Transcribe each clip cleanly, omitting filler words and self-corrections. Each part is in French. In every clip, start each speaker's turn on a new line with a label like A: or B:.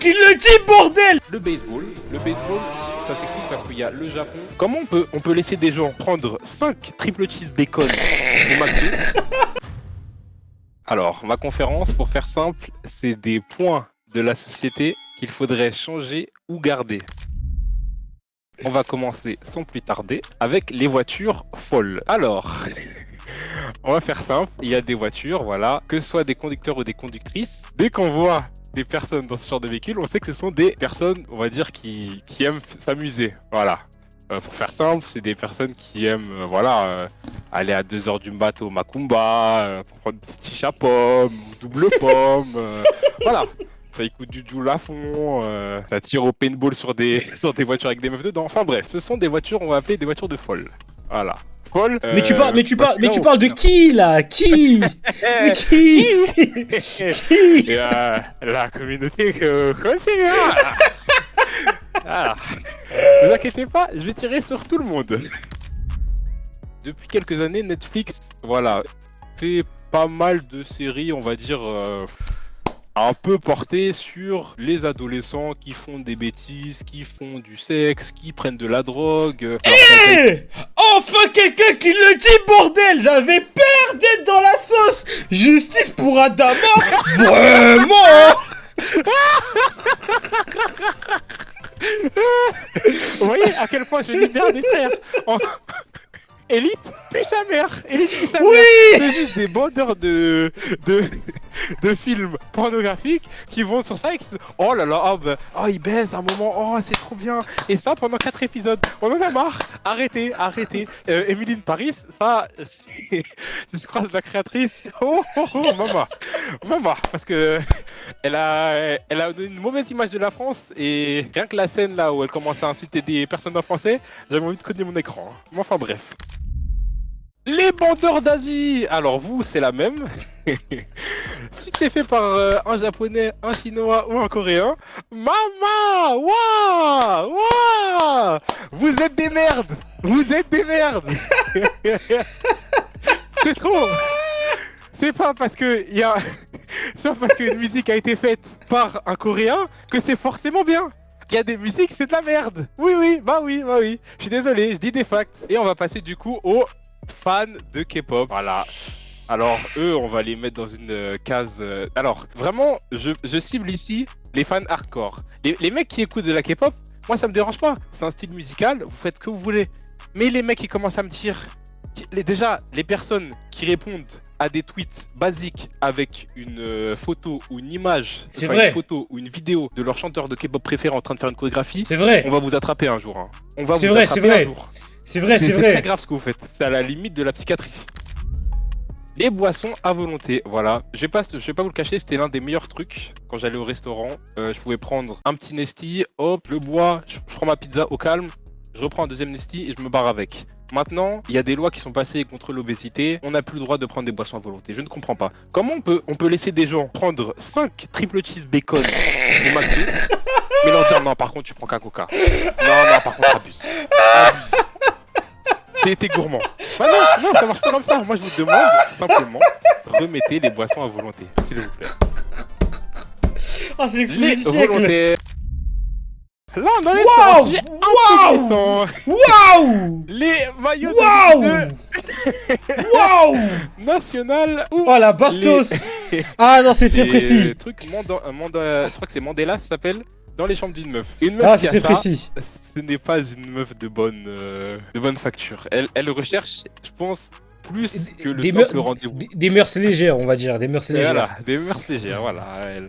A: qui le dit, bordel!
B: Le baseball, ça s'explique parce qu'il y a le Japon. Comment on peut laisser des gens prendre 5 triple cheese bacon au McDo? Alors, ma conférence, pour faire simple, c'est des points de la société qu'il faudrait changer ou garder. On va commencer sans plus tarder avec les voitures folles. Alors, on va faire simple, il y a des voitures, voilà, que ce soit des conducteurs ou des conductrices. Dès qu'on voit des personnes dans ce genre de véhicule, on sait que ce sont des personnes, on va dire, qui aiment s'amuser. Voilà. Pour faire simple, c'est des personnes qui aiment, aller à 2h du mat au Macumba, pour prendre une petite chicha pomme, double pomme, voilà. Ça écoute du Joule à fond, ça tire au paintball sur des voitures avec des meufs dedans. Enfin bref, ce sont des voitures, on va appeler des voitures de folle. Voilà. Folle.
A: Mais tu parles de qui là? Qui? Mais qui? Qui?
B: Et, la communauté que vous connaissez bien. Alors, ne vous inquiétez pas, je vais tirer sur tout le monde. Depuis quelques années, Netflix, voilà, fait pas mal de séries, on va dire, un peu portées sur les adolescents qui font des bêtises, qui font du sexe, qui prennent de la drogue.
A: Enfin quelqu'un qui le dit, bordel! J'avais peur d'être dans la sauce! Justice pour Adama! Vraiment!
B: Vous voyez à quel point je libère des frères. Élite puis sa mère. Élite puis sa mère. C'est juste des bandeurs de films pornographiques qui vont sur ça et qui disent oh là là, oh ils baisent un moment, oh c'est trop bien. Et ça pendant 4 épisodes. On en a marre. Arrêtez. Emily in Paris, ça, si je croise la créatrice, maman, parce que elle a une mauvaise image de la France et rien que la scène là où elle commence à insulter des personnes en français, j'avais envie de cogner mon écran. Mais enfin bref. Les bandeurs d'Asie. Alors vous, c'est la même. Si c'est fait par un japonais, un chinois ou un coréen, maman, waouh, vous êtes des merdes. C'est trop. C'est pas parce que qu'une musique a été faite par un coréen que c'est forcément bien. Il y a des musiques, c'est de la merde. Oui. Je suis désolé, je dis des facts. Et on va passer du coup aux fans de K-pop. Voilà. Alors eux, on va les mettre dans une case. Alors vraiment, je cible ici les fans hardcore. Les mecs qui écoutent de la K-pop, moi ça me dérange pas. C'est un style musical, vous faites ce que vous voulez. Mais les mecs qui commencent à me dire, déjà les personnes qui répondent à des tweets basiques avec une photo ou une image, une photo ou une vidéo de leur chanteur de K-pop préféré en train de faire une chorégraphie,
A: c'est vrai.
B: On va vous attraper un jour. Hein. On va
A: c'est
B: vous
A: vrai,
B: attraper un jour.
A: C'est vrai.
B: C'est très grave ce que vous faites. C'est à la limite de la psychiatrie. Les boissons à volonté, voilà. Je vais pas vous le cacher, c'était l'un des meilleurs trucs. Quand j'allais au restaurant, je pouvais prendre un petit Nesti, hop, je le bois, je prends ma pizza au calme, je reprends un deuxième Nesti et je me barre avec. Maintenant, il y a des lois qui sont passées contre l'obésité, on n'a plus le droit de prendre des boissons à volonté. Je ne comprends pas. Comment on peut laisser des gens prendre 5 triple cheese bacon au McDo, mais leur dire non, par contre, tu prends qu'un coca. Non, par contre, abuse. T'es gourmand. Bah non, ça marche pas comme ça. Moi, je vous demande simplement, remettez les boissons à volonté, s'il vous plaît.
A: Ah, c'est l'exclusif du siècle.
B: Volonté. Là, on a
A: Waouh.
B: Les maillots
A: Waouh.
B: National ou
A: oh la bastos. Ah non, c'est très précis.
B: Le truc je crois que c'est Mandela, ça s'appelle. Dans les chambres d'une meuf. Une meuf
A: c'est très précis.
B: Ce n'est pas une meuf de bonne facture. Elle recherche, je pense, plus que le simple rendez-vous.
A: Des mœurs légères, on va dire. Des mœurs légères.
B: Voilà, des mœurs légères, voilà.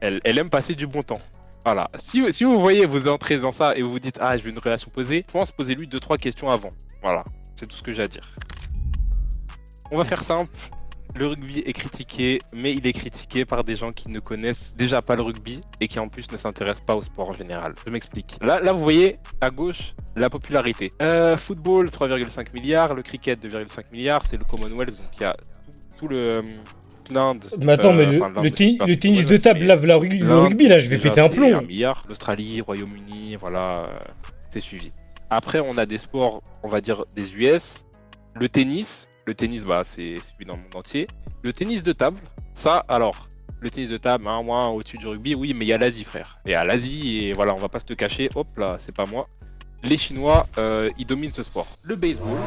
B: Elle aime passer du bon temps. Voilà. Si vous voyez, vous entrez dans ça et vous vous dites « Ah, je veux une relation posée », je pense posez-lui 2-3 questions avant. Voilà, c'est tout ce que j'ai à dire. On va faire simple. Le rugby est critiqué, mais il est critiqué par des gens qui ne connaissent déjà pas le rugby et qui en plus ne s'intéressent pas au sport en général. Je m'explique. Là, vous voyez, à gauche, la popularité. Football, 3,5 milliards. Le cricket, 2,5 milliards. C'est le Commonwealth, donc il y a tout le... l'Inde.
A: Mais attends, mais le tennis de table, le rugby, là, je vais péter un plomb.
B: 1 milliard. L'Australie, Royaume-Uni, voilà, c'est suivi. Après, on a des sports, on va dire, des US. Le tennis, bah, c'est suivi dans le monde entier. Le tennis de table, ça, alors, Le tennis de table, hein, moi, au-dessus du rugby, oui, mais il y a l'Asie, frère. Et à l'Asie, et voilà, on va pas se le cacher. Hop là, c'est pas moi. Les Chinois, ils dominent ce sport. Le baseball,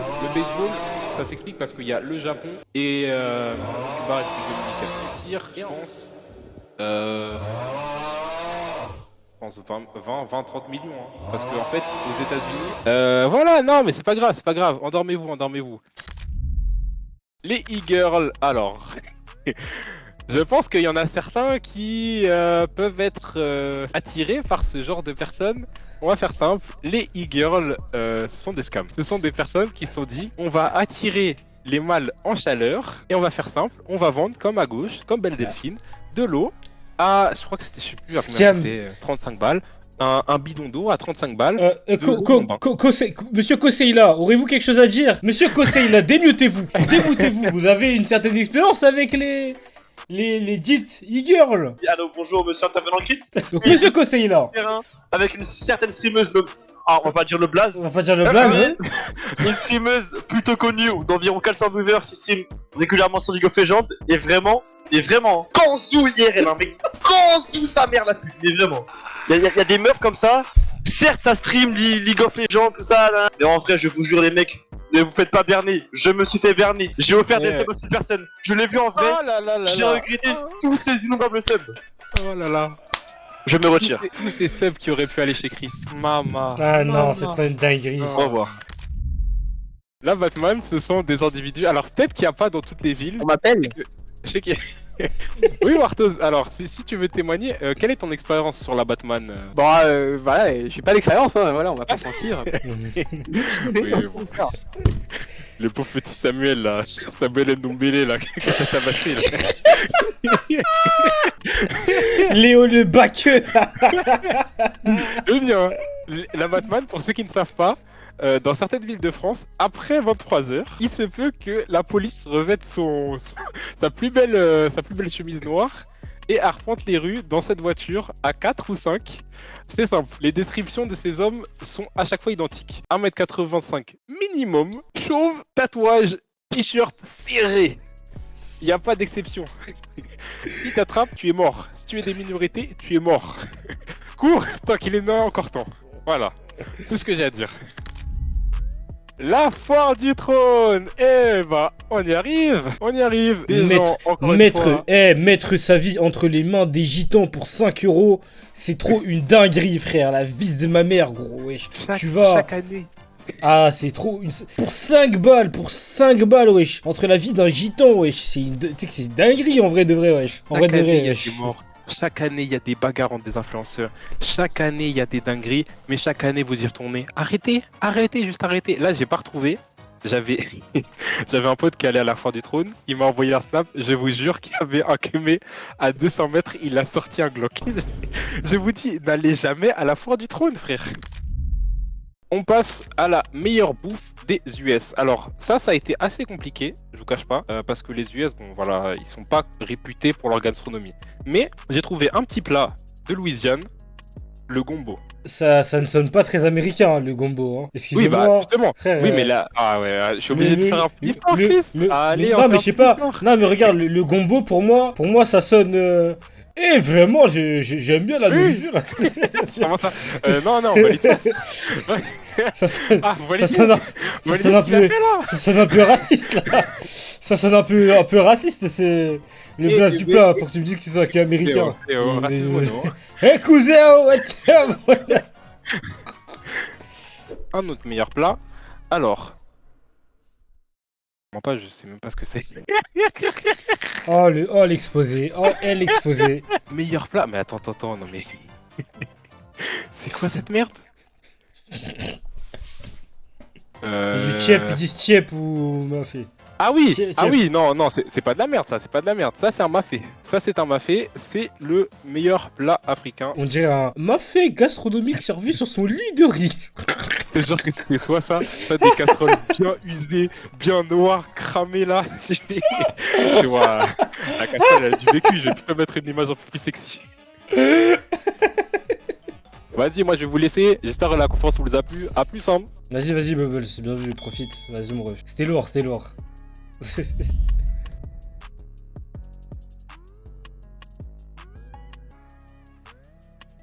B: ça s'explique parce qu'il y a le Japon et Cuba, République dominicaine. Tir, je pense 20, 30 millions. Hein. Parce qu'en fait, aux États-Unis. Voilà, non, mais c'est pas grave. Endormez-vous. Les e-girls, alors. Je pense qu'il y en a certains qui peuvent être attirés par ce genre de personnes. On va faire simple, les e-girls, ce sont des scams. Ce sont des personnes qui se sont dit, on va attirer les mâles en chaleur, et on va faire simple, on va vendre comme à gauche, comme Belle Delphine, de l'eau à, je crois que c'était, je sais plus à combien c'était, 35 balles. Un bidon d'eau à 35 balles.
A: Monsieur Koseila, aurez-vous quelque chose à dire? Monsieur Koseila, démutez-vous. Vous avez une certaine expérience avec les dites e-girls.
C: Allô, bonjour, monsieur intervenant Chris.
A: Donc, monsieur Koseila.
C: Avec une certaine streameuse, donc. Ah, on va pas dire le blaze.
A: Hein.
C: Une streameuse plutôt connue d'environ 400 viewers qui stream régulièrement sur League of Legends. Et vraiment, Kanzou IRL, hein, mais Kanzou sa mère la pute, mais vraiment. Il y a des meufs comme ça. Certes, ça stream League of Legends, tout ça, là. Mais en vrai, je vous jure, les mecs, ne vous faites pas berner. Je me suis fait berner. J'ai offert des subs à cette personne. Je l'ai vu en vrai. J'ai regretté tous ces innombrables subs.
B: Oh là là.
C: Je me retire.
B: Tous ces subs qui auraient pu aller chez Chris. Mama.
A: Ah non, c'est trop une dinguerie.
C: Au revoir.
B: Là, Batman, ce sont des individus. Alors, peut-être qu'il n'y a pas dans toutes les villes.
D: On m'appelle.
B: Je sais qu'il y a... Oui, Wartos. Alors, si tu veux témoigner, quelle est ton expérience sur la Batman
D: Bon, voilà, j'ai pas d'expérience, hein, voilà, on va pas se mentir.
B: Oui, bon. Le pauvre petit Samuel, là. Samuel Ndombele, là. Qui s'est tabassé, là.
A: Léo le baqueux.
B: Je dis, hein, la Batman, pour ceux qui ne savent pas, dans certaines villes de France, après 23h, il se peut que la police revête sa plus belle chemise noire et arpente les rues dans cette voiture à 4 ou 5. C'est simple, les descriptions de ces hommes sont à chaque fois identiques. 1m85 minimum, chauve, tatouage, t-shirt serré. Il n'y a pas d'exception. Si t'attrapes, tu es mort. Si tu es des minorités, tu es mort. Cours tant qu'il est encore temps. Voilà, tout ce que j'ai à dire. La foire du trône. Eh bah, on y arrive.
A: Mettre sa vie entre les mains des gitans pour 5 €, c'est trop une dinguerie, frère. La vie de ma mère, gros. Wesh. Tu vas.
B: Chaque année.
A: Ah, c'est trop. Pour 5 balles, wesh. Entre la vie d'un gitan, wesh. C'est une dinguerie en vrai de vrai, wesh. En vrai de vrai, wesh.
B: Chaque année, il y a des bagarres entre des influenceurs. Chaque année, il y a des dingueries. Mais chaque année, vous y retournez. Arrêtez, juste arrêtez. Là, j'ai pas retrouvé. J'avais un pote qui allait à la foire du trône. Il m'a envoyé un snap. Je vous jure qu'il y avait un kémé à 200 mètres. Il a sorti un Glock. Je vous dis, n'allez jamais à la foire du trône, frère. On passe à la meilleure bouffe des US. Alors ça a été assez compliqué, je vous cache pas, parce que les US, bon voilà, ils sont pas réputés pour leur gastronomie. Mais j'ai trouvé un petit plat de Louisiane, le gombo.
A: Ça ne sonne pas très américain, le gombo. Hein. Excusez-moi.
B: Oui, bah justement.
A: Frère,
B: oui, mais là, je suis obligé de faire un peu d'histoire, Chris. Allez,
A: non, mais je sais pas. Non, mais regarde, le gombo pour moi, ça sonne. Eh vraiment, j'aime bien la nourriture.
B: Comment ça non, valide pas.
A: Ça sonne un peu raciste là. Ça sonne un peu raciste, c'est le blast du plat pour que tu me dises qu'ils sont américains. Eh cousin,
B: un autre meilleur plat. Alors. Pas, je sais même pas ce que c'est.
A: Oh l'exposé. Oh l'exposé.
B: Meilleur plat. Mais attends, non mais. C'est quoi cette merde?
A: C'est du tchèp, ils disent tchèp ou mafé.
B: Ah oui, non, c'est pas de la merde, ça, c'est pas de la merde. Ça, c'est un mafé. C'est le meilleur plat africain.
A: On dirait un mafé gastronomique servi sur son lit de riz.
B: C'est genre que c'est soit ça des casseroles bien usées, bien noires, cramées là. Je vois la casserole, elle a du vécu, je vais plutôt mettre une image un peu plus sexy. Vas-y, moi je vais vous laisser. J'espère que la conférence vous a plu. À plus, hein.
A: Vas-y, Bubbles, bien vu, profite. Vas-y, mon ref. C'était lourd.